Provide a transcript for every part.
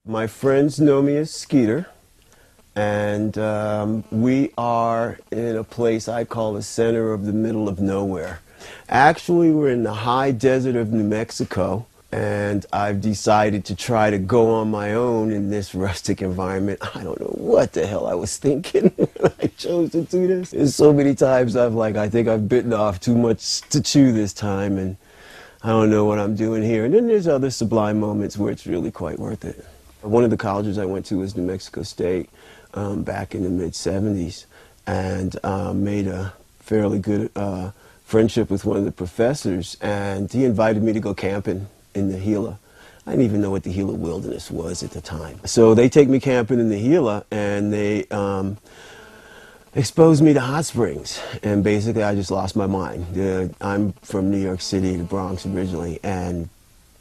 My friends know me as Skeeter, and we are in a place I call the center of the middle of nowhere. Actually, we're in the high desert of New Mexico, and I've decided to try to go on my own in this rustic environment. I don't know what the hell I was thinking when I chose to do this. There's so many times I think I've bitten off too much to chew this time, and I don't know what I'm doing here. And then there's other sublime moments where it's really quite worth it. One of the colleges I went to was New Mexico State back in the mid-'70s, and made a fairly good friendship with one of the professors, and he invited me to go camping in the Gila. I didn't even know what the Gila Wilderness was at the time. So they take me camping in the Gila, and they exposed me to hot springs, and basically I just lost my mind. I'm from New York City, the Bronx originally, and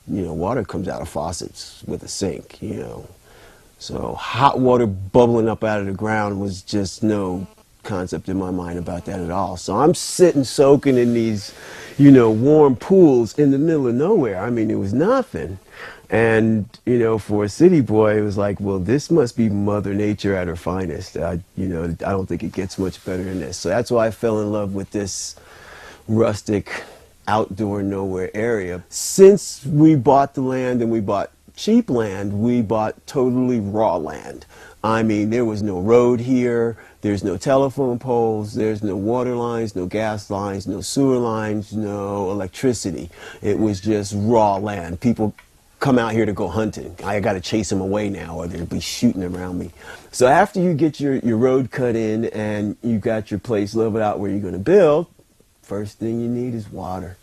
water comes out of faucets with a sink, So hot water bubbling up out of the ground was just no concept in my mind about that at all. So I'm sitting soaking in these, warm pools in the middle of nowhere. I mean, it was nothing. And, for a city boy, it was like, well, this must be Mother Nature at her finest. I don't think it gets much better than this. So that's why I fell in love with this rustic outdoor nowhere area. Since we bought the land and we bought cheap land, we bought totally raw land. I mean, there was no road here, there's no telephone poles, there's no water lines, no gas lines, no sewer lines, no electricity. It was just raw land. People come out here to go hunting. I got to chase them away now, or they'll be shooting around me. So after you get your road cut in and you got your place leveled out where you're going to build, first thing you need is water.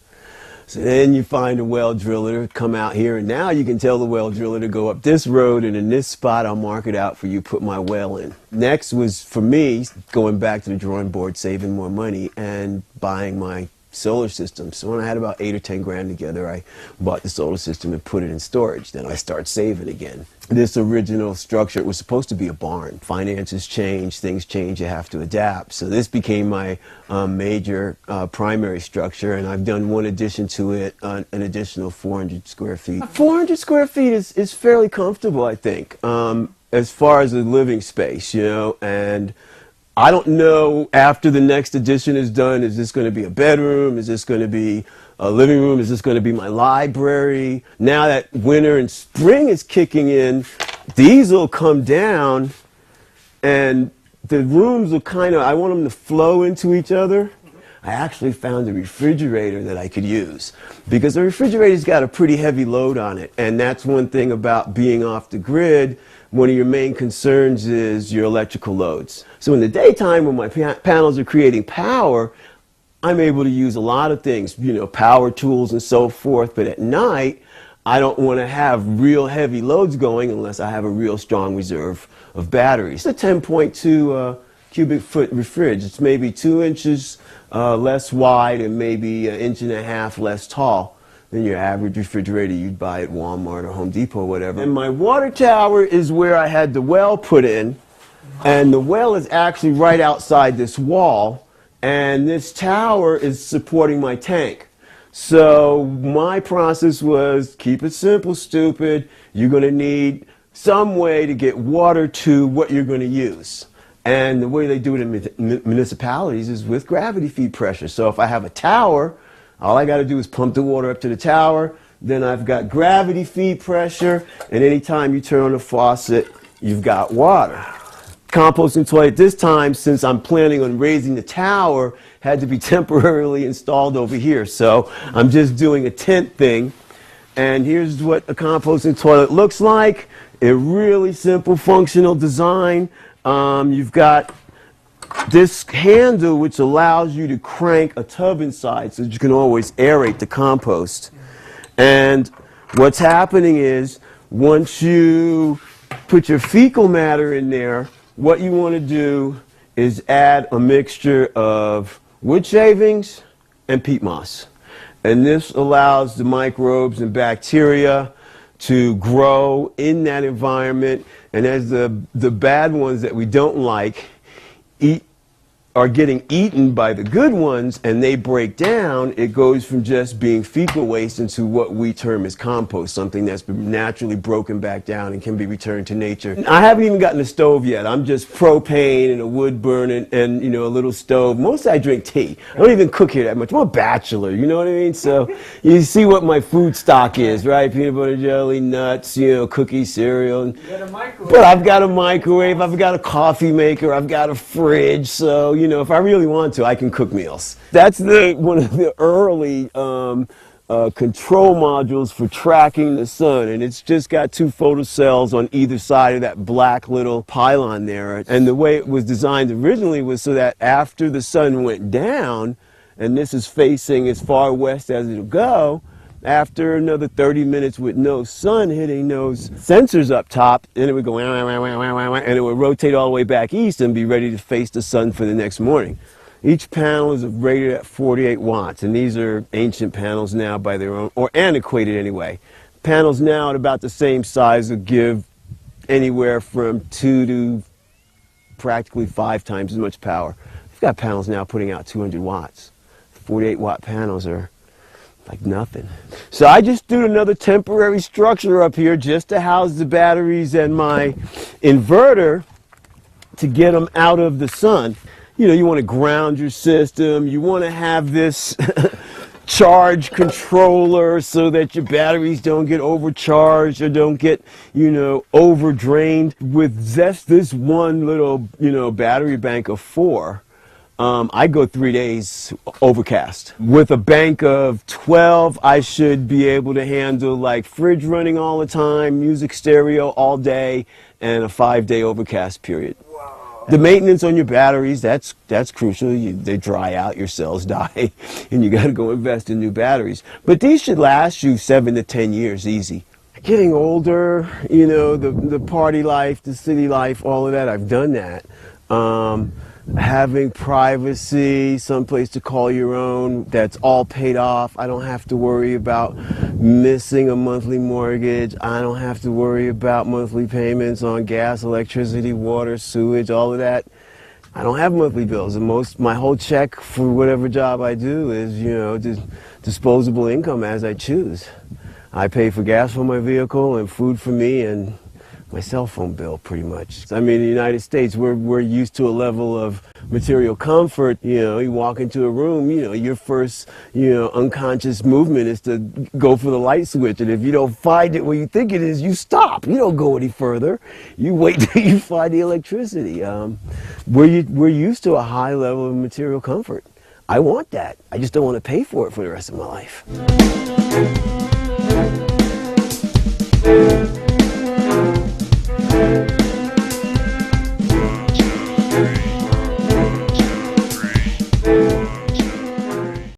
So then you find a well driller to come out here, and now you can tell the well driller to go up this road, and in this spot I'll mark it out for you, put my well in. Next was, for me, going back to the drawing board, saving more money, and buying my solar system. So when I had about 8 or 10 grand together, I bought the solar system and put it in storage. Then I start saving again. This original structure, it was supposed to be a barn. Finances change, things change, you have to adapt. So this became my major primary structure, and I've done one addition to it, an additional 400 square feet. 400 square feet is fairly comfortable, I think, as far as a living space, and I don't know after the next addition is done, is this going to be a bedroom? Is this going to be a living room? Is this going to be my library? Now that winter and spring is kicking in, these will come down and the rooms will I want them to flow into each other. I actually found a refrigerator that I could use, because the refrigerator's got a pretty heavy load on it, and that's one thing about being off the grid. One of your main concerns is your electrical loads. So in the daytime, when my panels are creating power, I'm able to use a lot of things, power tools and so forth. But at night, I don't want to have real heavy loads going unless I have a real strong reserve of batteries. It's a 10.2 cubic foot fridge. It's maybe 2 inches less wide and maybe 1.5 inches less tall than your average refrigerator you'd buy at Walmart or Home Depot or whatever. And my water tower is where I had the well put in, and the well is actually right outside this wall, and this tower is supporting my tank. So my process was, keep it simple, stupid. You're going to need some way to get water to what you're going to use. And the way they do it in municipalities is with gravity feed pressure. So if I have a tower, all I got to do is pump the water up to the tower, then I've got gravity feed pressure, and anytime you turn on the faucet, you've got water. Composting toilet this time, since I'm planning on raising the tower, had to be temporarily installed over here. So I'm just doing a tent thing, and here's what a composting toilet looks like. A really simple functional design. You've got this handle which allows you to crank a tub inside so that you can always aerate the compost. And what's happening is, once you put your fecal matter in there, what you want to do is add a mixture of wood shavings and peat moss. And this allows the microbes and bacteria to grow in that environment. And as the bad ones that we don't like eat are getting eaten by the good ones and they break down, it goes from just being fecal waste into what we term as compost, something that's been naturally broken back down and can be returned to nature. I haven't even gotten a stove yet. I'm just propane and a wood burner and you know, a little stove. Mostly I drink tea. I don't even cook here that much. I'm a bachelor, you know what I mean? So you see what my food stock is, right? Peanut butter jelly, nuts, you know, cookies, cereal. You got a microwave. But I've got a microwave, I've got a coffee maker, I've got a fridge, so you know, if I really want to, I can cook meals. That's one of the early control modules for tracking the sun, and it's just got 2 photocells on either side of that black little pylon there. And the way it was designed originally was so that after the sun went down, and this is facing as far west as it'll go, after another 30 minutes with no sun hitting those sensors up top, then it would go and it would rotate all the way back east and be ready to face the sun for the next morning. Each panel is rated at 48 watts, and these are ancient panels now by their own, or antiquated anyway. Panels now at about the same size will give anywhere from 2 to practically 5 times as much power. We've got panels now putting out 200 watts. 48 watt panels are like nothing. So I just did another temporary structure up here just to house the batteries and my inverter to get them out of the sun. You know, you want to ground your system. You want to have this charge controller so that your batteries don't get overcharged or don't get, you know, overdrained. With just this one little, you know, battery bank of 4, I go 3 days overcast. With a bank of 12, I should be able to handle like fridge running all the time, music stereo all day, and a 5-day overcast period. Wow. The maintenance on your batteries, that's crucial. They dry out, your cells die, and you got to go invest in new batteries. But these should last you 7 to 10 years easy. Getting older, you know, the party life, the city life, all of that, I've done that. Having privacy, someplace to call your own, that's all paid off. I don't have to worry about missing a monthly mortgage. I don't have to worry about monthly payments on gas, electricity, water, sewage, all of that. I don't have monthly bills, and my whole check for whatever job I do is, you know, just disposable income as I choose. I pay for gas for my vehicle and food for me and my cell phone bill, pretty much. I mean, in the United States, we're used to a level of material comfort. You know, you walk into a room, you know, your first, you know, unconscious movement is to go for the light switch. And if you don't find it where you think it is, you stop. You don't go any further. You wait till you find the electricity. We're used to a high level of material comfort. I want that. I just don't want to pay for it for the rest of my life.